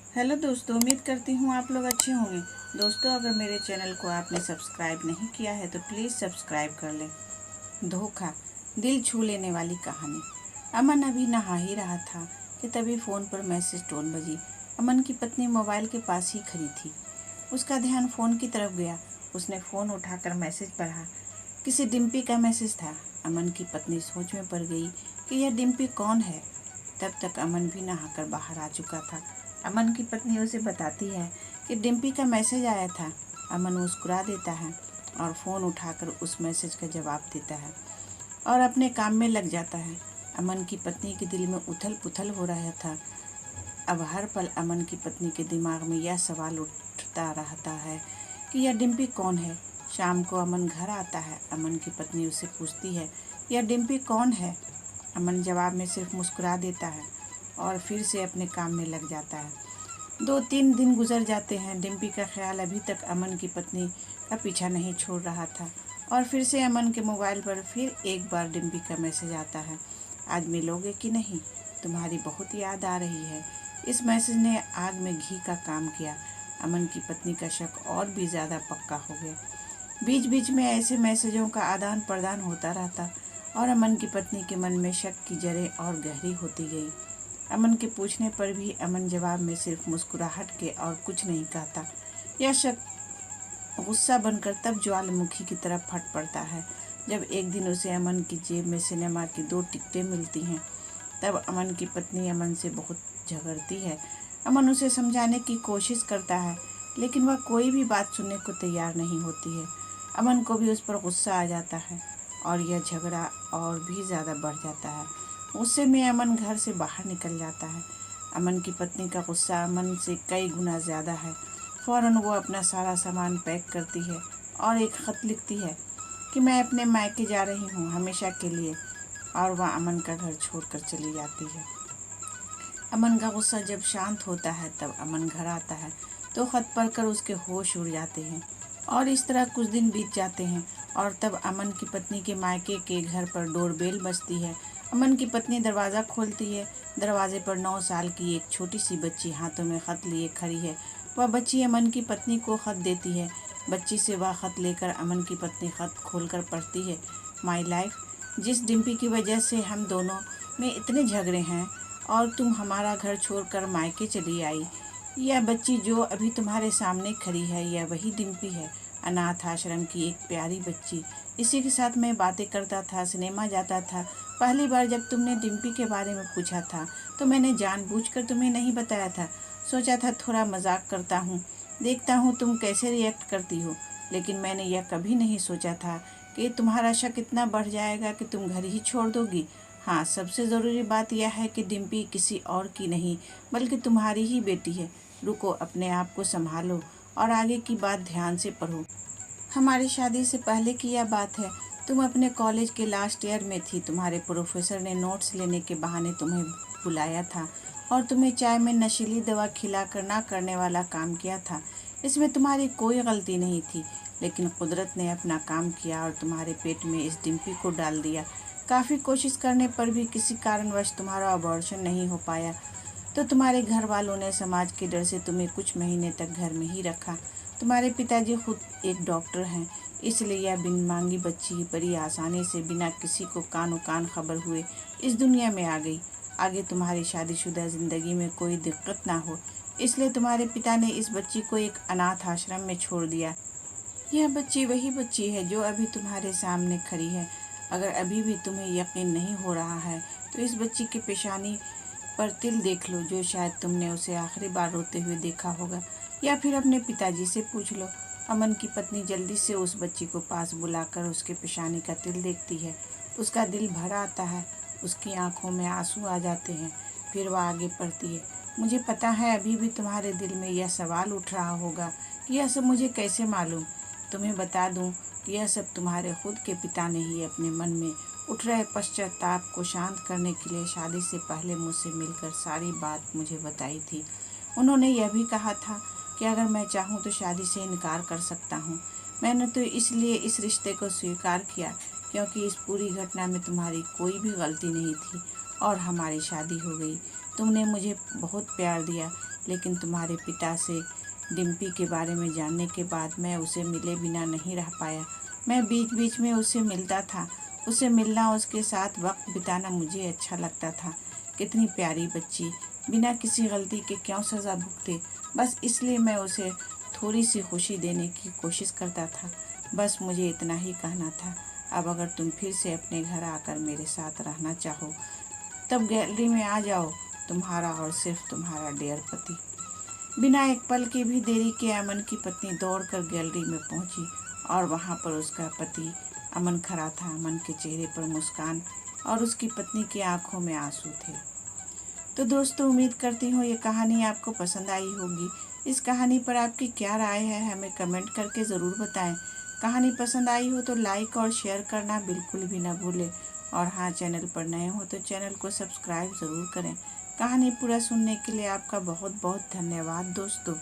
Hello दोस्तों, उम्मीद करती हूँ आप लोग अच्छे होंगे। दोस्तों, अगर मेरे चैनल को आपने सब्सक्राइब नहीं किया है तो प्लीज़ सब्सक्राइब कर लें। धोखा, दिल छू लेने वाली कहानी। अमन अभी नहा ही रहा था कि तभी फ़ोन पर मैसेज टोन बजी। अमन की पत्नी मोबाइल के पास ही खड़ी थी। उसका ध्यान फ़ोन की तरफ गया। उसने फ़ोन उठाकर मैसेज पढ़ा। किसी डिम्पी का मैसेज था। अमन की पत्नी सोच में पड़ गई कि यह डिम्पी कौन है। तब तक अमन भी नहाकर बाहर आ चुका था। अमन की पत्नी उसे बताती है कि डिम्पी का मैसेज आया था। अमन मुस्कुरा देता है और फ़ोन उठाकर उस मैसेज का जवाब देता है और अपने काम में लग जाता है। अमन की पत्नी के दिल में उथल पुथल हो रहा था। अब हर पल अमन की पत्नी के दिमाग में यह सवाल उठता रहता है कि यह डिम्पी कौन है। शाम को अमन घर आता है। अमन की पत्नी उससे पूछती है, यह डिम्पी कौन है? अमन जवाब में सिर्फ मुस्कुरा देता है और फिर से अपने काम में लग जाता है। 2-3 दिन गुजर जाते हैं। डिम्पी का ख्याल अभी तक अमन की पत्नी का पीछा नहीं छोड़ रहा था और फिर से अमन के मोबाइल पर फिर एक बार डिम्पी का मैसेज आता है, आज मिलोगे कि नहीं? तुम्हारी बहुत याद आ रही है। इस मैसेज ने आग में घी का काम किया। अमन की पत्नी का शक और भी ज़्यादा पक्का हो गया। बीच बीच में ऐसे मैसेजों का आदान प्रदान होता रहता और अमन की पत्नी के मन में शक की जड़ें और गहरी होती गई। अमन के पूछने पर भी अमन जवाब में सिर्फ मुस्कुराहट के और कुछ नहीं कहता। यह शक गुस्सा बनकर तब ज्वालामुखी की तरफ फट पड़ता है जब एक दिन उसे अमन की जेब में सिनेमा की 2 टिकटें मिलती हैं। तब अमन की पत्नी अमन से बहुत झगड़ती है। अमन उसे समझाने की कोशिश करता है लेकिन वह कोई भी बात सुनने को तैयार नहीं होती है। अमन को भी उस पर गुस्सा आ जाता है और यह झगड़ा और भी ज़्यादा बढ़ जाता है। गुस्से में अमन घर से बाहर निकल जाता है। अमन की पत्नी का गुस्सा अमन से कई गुना ज़्यादा है। फ़ौरन वो अपना सारा सामान पैक करती है और एक ख़त लिखती है कि मैं अपने मायके जा रही हूँ हमेशा के लिए, और वह अमन का घर छोड़कर चली जाती है। अमन का गुस्सा जब शांत होता है तब अमन घर आता है तो खत पढ़कर उसके होश उड़ जाते हैं और इस तरह कुछ दिन बीत जाते हैं और तब अमन की पत्नी के मायके के घर पर डोरबेल बजती है। अमन की पत्नी दरवाज़ा खोलती है। दरवाजे पर 9 साल की एक छोटी सी बच्ची हाथों में खत लिए खड़ी है। वह बच्ची अमन की पत्नी को खत देती है। बच्ची से वह खत लेकर अमन की पत्नी खत खोलकर पढ़ती है, माई लाइफ, जिस डिम्पी की वजह से हम दोनों में इतने झगड़े हैं और तुम हमारा घर छोड़कर मायके चली आई। यह बच्ची जो अभी तुम्हारे सामने खड़ी है, यह वही डिम्पी है, अनाथ आश्रम की एक प्यारी बच्ची। इसी के साथ मैं बातें करता था, सिनेमा जाता था। पहली बार जब तुमने डिम्पी के बारे में पूछा था तो मैंने जानबूझकर तुम्हें नहीं बताया था। सोचा था थोड़ा मजाक करता हूँ, देखता हूँ तुम कैसे रिएक्ट करती हो। लेकिन मैंने यह कभी नहीं सोचा था कि तुम्हारा शक इतना बढ़ जाएगा कि तुम घर ही छोड़ दोगी। हाँ, सबसे ज़रूरी बात यह है कि डिम्पी किसी और की नहीं बल्कि तुम्हारी ही बेटी है। रुको, अपने आप को संभालो और आगे की बात ध्यान से पढ़ो। हमारी शादी से पहले की यह बात है। तुम अपने कॉलेज के लास्ट ईयर में थी। तुम्हारे प्रोफेसर ने नोट्स लेने के बहाने तुम्हें बुलाया था और तुम्हें चाय में नशीली दवा खिलाकर ना करने वाला काम किया था। इसमें तुम्हारी कोई गलती नहीं थी, लेकिन कुदरत ने अपना काम किया और तुम्हारे पेट में इस डिम्पी को डाल दिया। काफ़ी कोशिश करने पर भी किसी कारणवश तुम्हारा अबॉर्शन नहीं हो पाया तो तुम्हारे घर वालों ने समाज के डर से तुम्हें कुछ महीने तक घर में ही रखा। तुम्हारे पिताजी खुद एक डॉक्टर हैं, इसलिए यह बिन मांगी बच्ची बड़ी आसानी से बिना किसी को कानो कान खबर हुए इस दुनिया में आ गई। आगे तुम्हारी शादीशुदा ज़िंदगी में कोई दिक्कत ना हो, इसलिए तुम्हारे पिता ने इस बच्ची को एक अनाथ आश्रम में छोड़ दिया। यह बच्ची वही बच्ची है जो अभी तुम्हारे सामने खड़ी है। अगर अभी भी तुम्हें यकीन नहीं हो रहा है तो इस बच्ची की पेशानी पर तिल देख लो, जो शायद तुमने उसे आखिरी बार रोते हुए देखा होगा, या फिर अपने पिताजी से पूछ लो। अमन की पत्नी जल्दी से उस बच्ची को पास बुलाकर उसके पेशानी का तिल देखती है। उसका दिल भर आता है, उसकी आंखों में आंसू आ जाते हैं। फिर वह आगे बढ़ती है, मुझे पता है अभी भी तुम्हारे दिल में यह सवाल उठ रहा होगा कि यह सब मुझे कैसे मालूम। तुम्हें बता दूं कि यह सब तुम्हारे खुद के पिता ने ही अपने मन में उठ रहे पश्चाताप को शांत करने के लिए शादी से पहले मुझसे मिलकर सारी बात मुझे बताई थी। उन्होंने यह भी कहा था कि अगर मैं चाहूँ तो शादी से इनकार कर सकता हूँ। मैंने तो इसलिए इस रिश्ते को स्वीकार किया क्योंकि इस पूरी घटना में तुम्हारी कोई भी गलती नहीं थी और हमारी शादी हो गई। तुमने मुझे बहुत प्यार दिया, लेकिन तुम्हारे पिता से डिम्पी के बारे में जानने के बाद मैं उसे मिले बिना नहीं रह पाया। मैं बीच बीच में उसे मिलता था। उसे मिलना, उसके साथ वक्त बिताना मुझे अच्छा लगता था। कितनी प्यारी बच्ची, बिना किसी गलती के क्यों सज़ा भुगते। बस इसलिए मैं उसे थोड़ी सी खुशी देने की कोशिश करता था। बस मुझे इतना ही कहना था। अब अगर तुम फिर से अपने घर आकर मेरे साथ रहना चाहो तब गैलरी में आ जाओ, तुम्हारा और सिर्फ तुम्हारा डियर पति। बिना एक पल की भी देरी के अमन की पत्नी दौड़कर गैलरी में पहुंची और वहां पर उसका पति अमन खड़ा था। अमन के चेहरे पर मुस्कान और उसकी पत्नी की आंखों में आंसू थे। तो दोस्तों, उम्मीद करती हूँ ये कहानी आपको पसंद आई होगी। इस कहानी पर आपकी क्या राय है हमें कमेंट करके ज़रूर बताएं। कहानी पसंद आई हो तो लाइक और शेयर करना बिल्कुल भी ना भूलें। और हाँ, चैनल पर नए हो तो चैनल को सब्सक्राइब ज़रूर करें। कहानी पूरा सुनने के लिए आपका बहुत बहुत धन्यवाद दोस्तों।